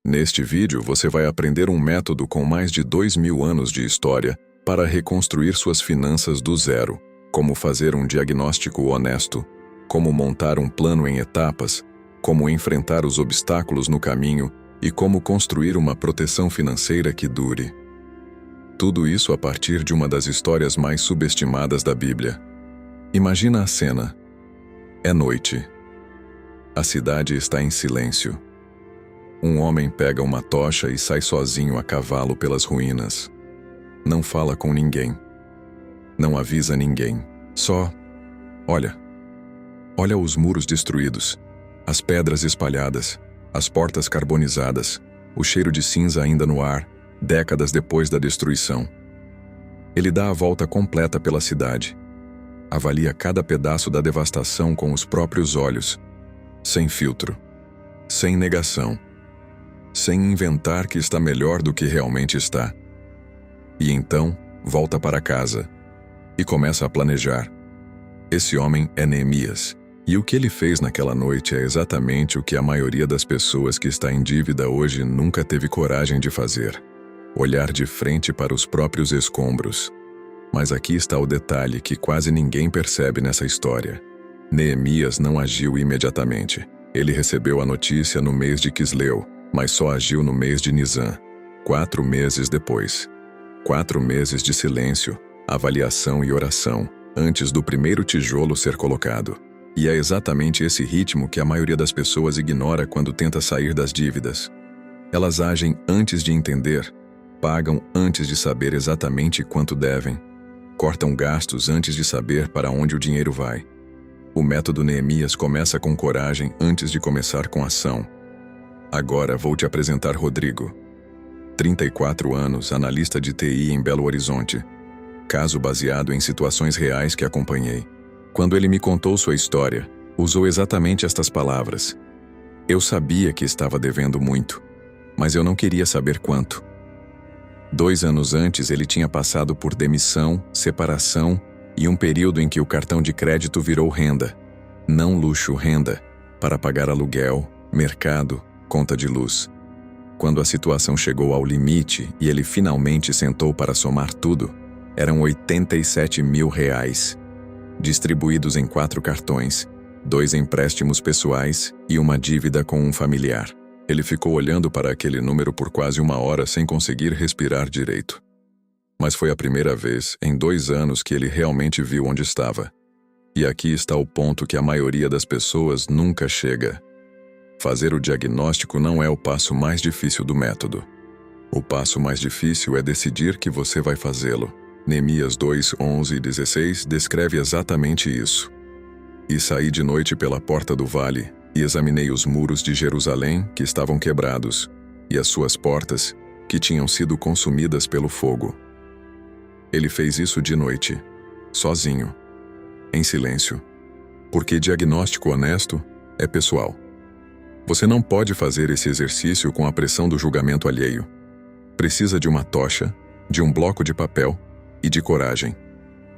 Neste vídeo você vai aprender um método com mais de 2000 anos de história para reconstruir suas finanças do zero, como fazer um diagnóstico honesto, como montar um plano em etapas, como enfrentar os obstáculos no caminho e como construir uma proteção financeira que dure. Tudo isso a partir de uma das histórias mais subestimadas da Bíblia. Imagina a cena. É noite. A cidade está em silêncio. Um homem pega uma tocha e sai sozinho a cavalo pelas ruínas. Não fala com ninguém. Não avisa ninguém. Só olha. Olha os muros destruídos, as pedras espalhadas, as portas carbonizadas, o cheiro de cinza ainda no ar, décadas depois da destruição. Ele dá a volta completa pela cidade. Avalia cada pedaço da devastação com os próprios olhos, sem filtro, sem negação, sem inventar que está melhor do que realmente está. E então, volta para casa e começa a planejar. Esse homem é Neemias, e o que ele fez naquela noite é exatamente o que a maioria das pessoas que está em dívida hoje nunca teve coragem de fazer: olhar de frente para os próprios escombros. Mas aqui está o detalhe que quase ninguém percebe nessa história. Neemias não agiu imediatamente. Ele recebeu a notícia no mês de Quisleu, mas só agiu no mês de Nisan, 4 meses depois. 4 meses de silêncio, avaliação e oração, antes do primeiro tijolo ser colocado. E é exatamente esse ritmo que a maioria das pessoas ignora quando tenta sair das dívidas. Elas agem antes de entender, pagam antes de saber exatamente quanto devem, cortam gastos antes de saber para onde o dinheiro vai. O método Neemias começa com coragem antes de começar com ação. Agora vou te apresentar Rodrigo. 34 anos, analista de TI em Belo Horizonte. Caso baseado em situações reais que acompanhei. Quando ele me contou sua história, usou exatamente estas palavras. Eu sabia que estava devendo muito, mas eu não queria saber quanto. 2 anos antes ele tinha passado por demissão, separação e um período em que o cartão de crédito virou renda. Não luxo, renda, para pagar aluguel, mercado, conta de luz. Quando a situação chegou ao limite e ele finalmente sentou para somar tudo, eram R$87 mil, distribuídos em 4 cartões, 2 empréstimos pessoais e uma dívida com um familiar. Ele ficou olhando para aquele número por quase 1 hora sem conseguir respirar direito. Mas foi a primeira vez em 2 anos que ele realmente viu onde estava. E aqui está o ponto que a maioria das pessoas nunca chega. Fazer o diagnóstico não é o passo mais difícil do método. O passo mais difícil é decidir que você vai fazê-lo. Neemias 2, 11 e 16 descreve exatamente isso. E saí de noite pela porta do vale, e examinei os muros de Jerusalém, que estavam quebrados, e as suas portas, que tinham sido consumidas pelo fogo. Ele fez isso de noite, sozinho, em silêncio, porque diagnóstico honesto é pessoal. Você não pode fazer esse exercício com a pressão do julgamento alheio. Precisa de uma tocha, de um bloco de papel e de coragem.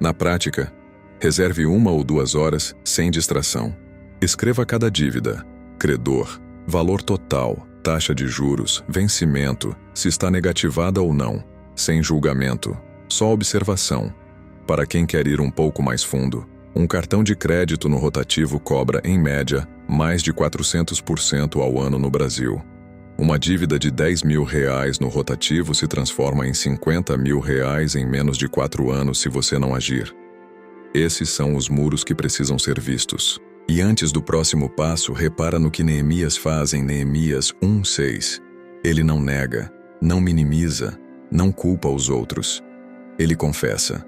Na prática, reserve 1 ou 2 horas sem distração. Escreva cada dívida, credor, valor total, taxa de juros, vencimento, se está negativada ou não, sem julgamento, só observação. Para quem quer ir um pouco mais fundo, um cartão de crédito no rotativo cobra, em média, mais de 400% ao ano no Brasil. Uma dívida de R$10 mil no rotativo se transforma em R$50 mil em menos de 4 anos se você não agir. Esses são os muros que precisam ser vistos. E antes do próximo passo, repara no que Neemias faz em Neemias 1:6. Ele não nega, não minimiza, não culpa os outros. Ele confessa.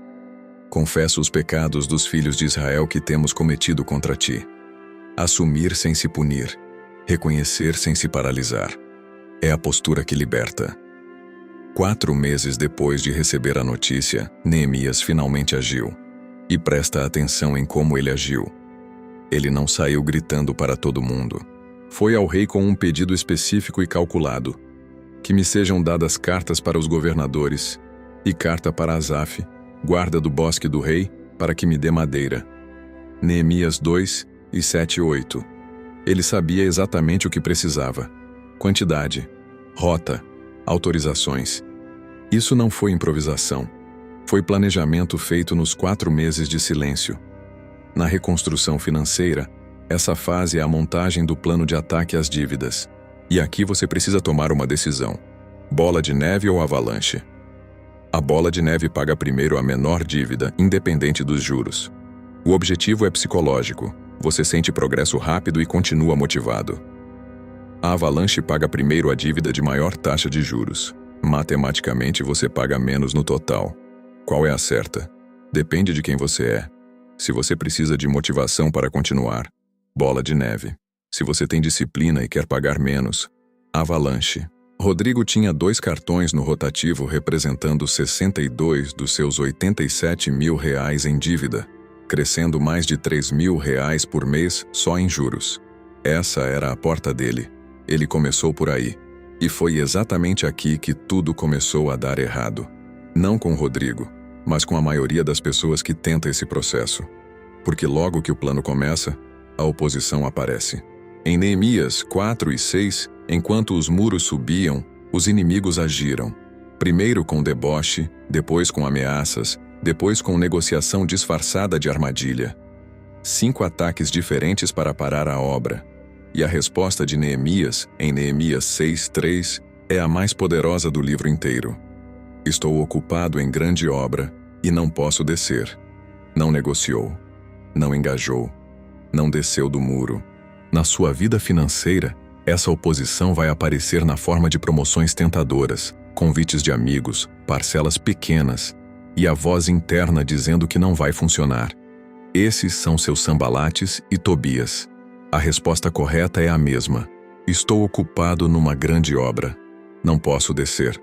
Confessa os pecados dos filhos de Israel que temos cometido contra ti. Assumir sem se punir. Reconhecer sem se paralisar. É a postura que liberta. 4 meses depois de receber a notícia, Neemias finalmente agiu. E presta atenção em como ele agiu. Ele não saiu gritando para todo mundo. Foi ao rei com um pedido específico e calculado. Que me sejam dadas cartas para os governadores, e carta para Asaf, guarda do bosque do rei, para que me dê madeira. Neemias 2, 7 e 8. Ele sabia exatamente o que precisava. Quantidade. rota, autorizações. Isso não foi improvisação. Foi planejamento feito nos 4 meses de silêncio. Na reconstrução financeira, essa fase é a montagem do plano de ataque às dívidas. E aqui você precisa tomar uma decisão. Bola de neve ou avalanche? A bola de neve paga primeiro a menor dívida, independente dos juros. O objetivo é psicológico. Você sente progresso rápido e continua motivado. A avalanche paga primeiro a dívida de maior taxa de juros. Matematicamente, você paga menos no total. Qual é a certa? Depende de quem você é. Se você precisa de motivação para continuar, bola de neve. Se você tem disciplina e quer pagar menos, avalanche. Rodrigo tinha 2 cartões no rotativo representando 62 dos seus R$ 87 mil em dívida, crescendo mais de R$ 3.000 por mês só em juros. Essa era a porta dele. Ele começou por aí. E foi exatamente aqui que tudo começou a dar errado. Não com Rodrigo, mas com a maioria das pessoas que tenta esse processo. Porque logo que o plano começa, a oposição aparece. Em Neemias 4 e 6, enquanto os muros subiam, os inimigos agiram. Primeiro com deboche, depois com ameaças, depois com negociação disfarçada de armadilha. 5 ataques diferentes para parar a obra. E a resposta de Neemias, em Neemias 6:3, é a mais poderosa do livro inteiro. Estou ocupado em grande obra e não posso descer. Não negociou. Não engajou. Não desceu do muro. Na sua vida financeira, essa oposição vai aparecer na forma de promoções tentadoras, convites de amigos, parcelas pequenas e a voz interna dizendo que não vai funcionar. Esses são seus Sambalates e Tobias. A resposta correta é a mesma. Estou ocupado numa grande obra. Não posso descer.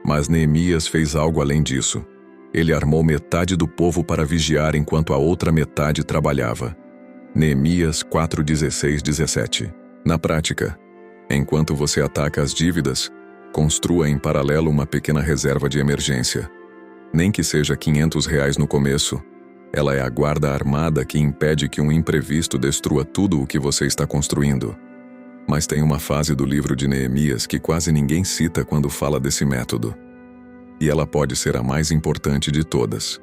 Mas Neemias fez algo além disso. Ele armou metade do povo para vigiar enquanto a outra metade trabalhava. Neemias 4:16-17. Na prática, enquanto você ataca as dívidas, construa em paralelo uma pequena reserva de emergência. Nem que seja R$ 500 no começo, ela é a guarda armada que impede que um imprevisto destrua tudo o que você está construindo. Mas tem uma fase do livro de Neemias que quase ninguém cita quando fala desse método. E ela pode ser a mais importante de todas.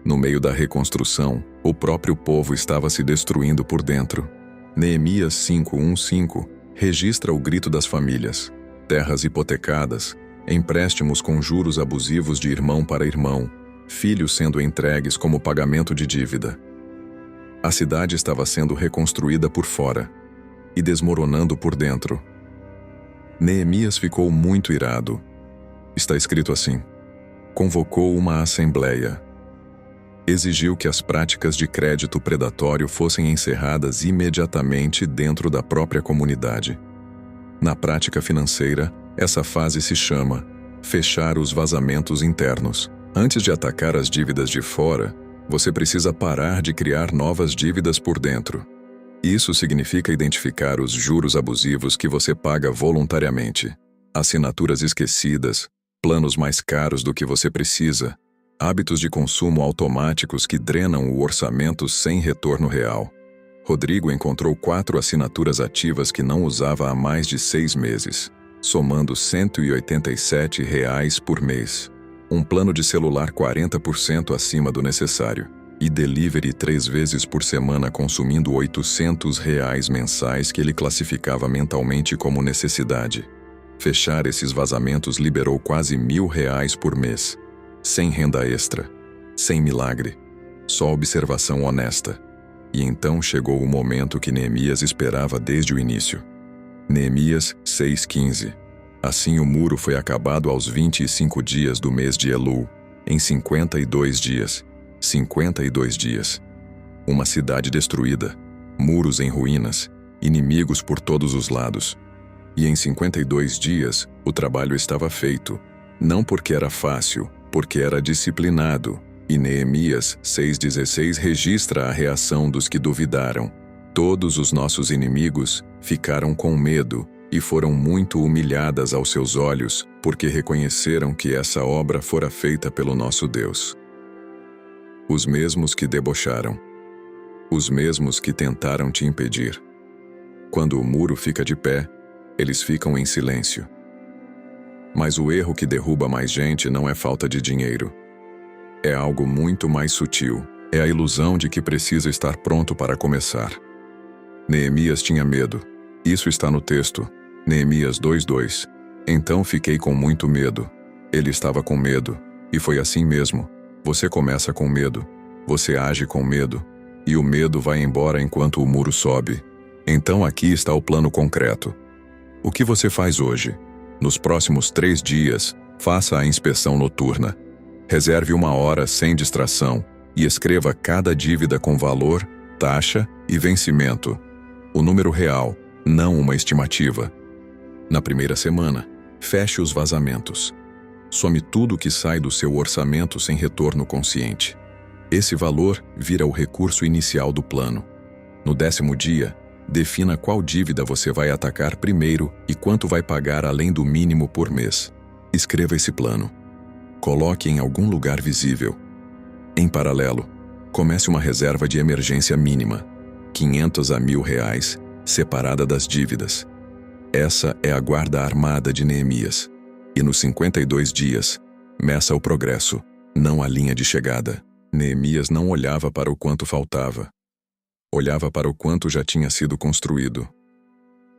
No meio da reconstrução, o próprio povo estava se destruindo por dentro. Neemias 5:1-5 registra o grito das famílias. Terras hipotecadas, empréstimos com juros abusivos de irmão para irmão, filhos sendo entregues como pagamento de dívida. A cidade estava sendo reconstruída por fora e desmoronando por dentro. Neemias ficou muito irado. Está escrito assim: convocou uma assembleia. Exigiu que as práticas de crédito predatório fossem encerradas imediatamente dentro da própria comunidade. Na prática financeira, essa fase se chama fechar os vazamentos internos. Antes de atacar as dívidas de fora, você precisa parar de criar novas dívidas por dentro. Isso significa identificar os juros abusivos que você paga voluntariamente, assinaturas esquecidas, planos mais caros do que você precisa, hábitos de consumo automáticos que drenam o orçamento sem retorno real. Rodrigo encontrou 4 assinaturas ativas que não usava há mais de 6 meses, somando R$ 187 por mês. Um plano de celular 40% acima do necessário. E delivery 3 vezes por semana consumindo R$ 800 mensais que ele classificava mentalmente como necessidade. Fechar esses vazamentos liberou quase R$ 1.000 por mês. Sem renda extra. Sem milagre. Só observação honesta. E então chegou o momento que Neemias esperava desde o início. Neemias 6:15. Assim o muro foi acabado aos 25 dias do mês de Elul, em 52 dias. 52 dias. Uma cidade destruída, muros em ruínas, inimigos por todos os lados. E em 52 dias, o trabalho estava feito, não porque era fácil, porque era disciplinado. E Neemias 6:16 registra a reação dos que duvidaram. Todos os nossos inimigos ficaram com medo e foram muito humilhadas aos seus olhos, porque reconheceram que essa obra fora feita pelo nosso Deus. Os mesmos que debocharam. Os mesmos que tentaram te impedir. Quando o muro fica de pé, eles ficam em silêncio. Mas o erro que derruba mais gente não é falta de dinheiro. É algo muito mais sutil. É a ilusão de que precisa estar pronto para começar. Neemias tinha medo. Isso está no texto. Neemias 2:2. Então fiquei com muito medo. Ele estava com medo. E foi assim mesmo. Você começa com medo. Você age com medo. E o medo vai embora enquanto o muro sobe. Então aqui está o plano concreto. O que você faz hoje? Nos próximos 3 dias, faça a inspeção noturna. Reserve 1 hora sem distração e escreva cada dívida com valor, taxa e vencimento. O número real, não uma estimativa. Na primeira semana, feche os vazamentos. Some tudo que sai do seu orçamento sem retorno consciente. Esse valor vira o recurso inicial do plano. No 10º dia, defina qual dívida você vai atacar primeiro e quanto vai pagar além do mínimo por mês. Escreva esse plano. Coloque em algum lugar visível. Em paralelo, comece uma reserva de emergência mínima, 500 a R$1.000, separada das dívidas. Essa é a guarda armada de Neemias. E nos 52 dias, meça o progresso, não a linha de chegada. Neemias não olhava para o quanto faltava. Olhava para o quanto já tinha sido construído.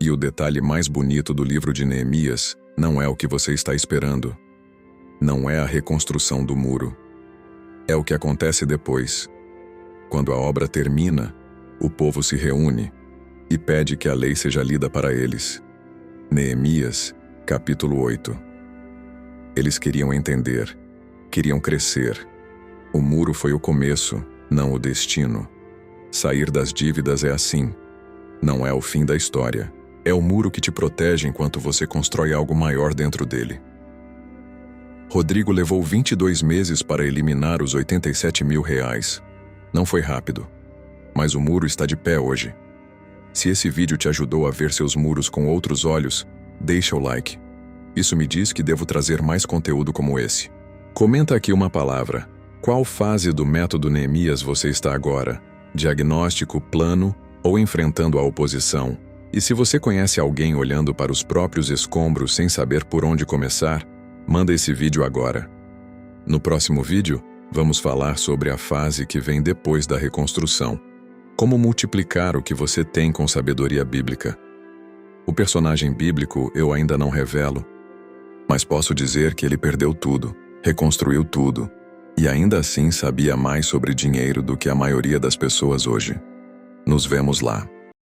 E o detalhe mais bonito do livro de Neemias não é o que você está esperando. Não é a reconstrução do muro. É o que acontece depois. Quando a obra termina, o povo se reúne e pede que a lei seja lida para eles. Neemias, capítulo 8. Eles queriam entender, queriam crescer. O muro foi o começo, não o destino. Sair das dívidas é assim. Não é o fim da história. É o muro que te protege enquanto você constrói algo maior dentro dele. Rodrigo levou 22 meses para eliminar os R$87.000. Não foi rápido, mas o muro está de pé hoje. Se esse vídeo te ajudou a ver seus muros com outros olhos, deixa o like. Isso me diz que devo trazer mais conteúdo como esse. Comenta aqui uma palavra. Qual fase do método Neemias você está agora? Diagnóstico, plano ou enfrentando a oposição? E se você conhece alguém olhando para os próprios escombros sem saber por onde começar, manda esse vídeo agora. No próximo vídeo, vamos falar sobre a fase que vem depois da reconstrução. Como multiplicar o que você tem com sabedoria bíblica. O personagem bíblico eu ainda não revelo, mas posso dizer que ele perdeu tudo, reconstruiu tudo, e ainda assim sabia mais sobre dinheiro do que a maioria das pessoas hoje. Nos vemos lá.